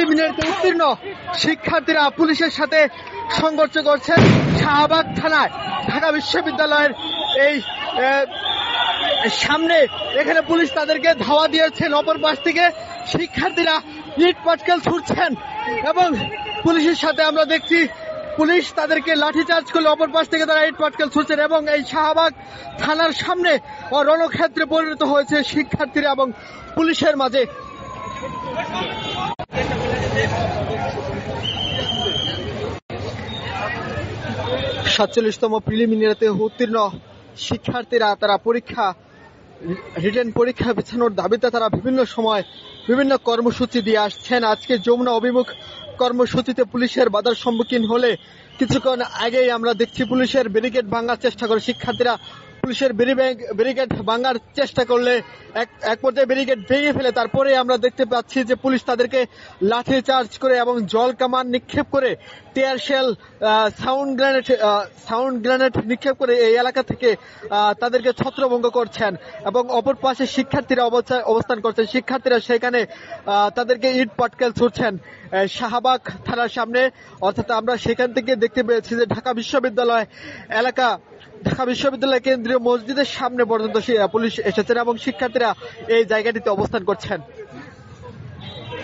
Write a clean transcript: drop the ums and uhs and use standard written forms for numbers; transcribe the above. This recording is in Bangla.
প্রিলিমিনারিতে উত্তীর্ণ শিক্ষার্থীরা পুলিশের সাথে সংঘর্ষ করছেন শাহবাগ থানায়। ঢাকা বিশ্ববিদ্যালয়ের এই সামনে এখানে পুলিশ তাদেরকে ধাওয়া দিয়েছেন, অপর পাশ থেকে শিক্ষার্থীরা ইট পাটকেল ছুড়ছেন এবং পুলিশের সাথে আমরা দেখছি পুলিশ তাদেরকে লাঠিচার্জ করলে অপর পাশ থেকে তারা ইট পাটকেল ছুড়ছেন এবং এই শাহবাগ থানার সামনে রণক্ষেত্রে পরিণত হয়েছে শিক্ষার্থীরা এবং পুলিশের মাঝে। 47তম প্রিলিমিনারিতে উত্তীর্ণ শিক্ষার্থীরা তারা রিটেন পরীক্ষা পেছানোর দাবিতে তারা বিভিন্ন সময় বিভিন্ন কর্মসূচি দিয়ে আসছেন। আজকে যমুনা অভিমুখ কর্মসূচিতে পুলিশের বাধার সম্মুখীন হলে কিছুক্ষণ আগেই আমরা দেখছি পুলিশের ব্যারিকেড ভাঙার চেষ্টা করে শিক্ষার্থীরা। পুলিশের ব্যারিকেড ভাঙার চেষ্টা করলে এক পর্যায়ে ব্যারিকেড ভেঙে ফেলে। তারপরে আমরা দেখতে পাচ্ছি যে পুলিশ তাদেরকে লাঠি চার্জ করে এবং জল কামান নিক্ষেপ করে, টিয়ার শেল, সাউন্ড গ্রেনেড নিক্ষেপ করে এই এলাকা থেকে তাদেরকে ছত্রভঙ্গ করছেন এবং অপর পাশে শিক্ষার্থীরা অবস্থান করছেন। শিক্ষার্থীরা সেখানে তাদেরকে ইট পাটকেল ছুড়ছেন শাহবাগ থানার সামনে। অর্থাৎ আমরা সেখান থেকে দেখতে পেয়েছি যে ঢাকা বিশ্ববিদ্যালয় কেন্দ্রীয় মসজিদের সামনে পর্যন্ত পুলিশ এসেছেন এবং শিক্ষার্থীরা এই জায়গাটিতে অবস্থান করছেন।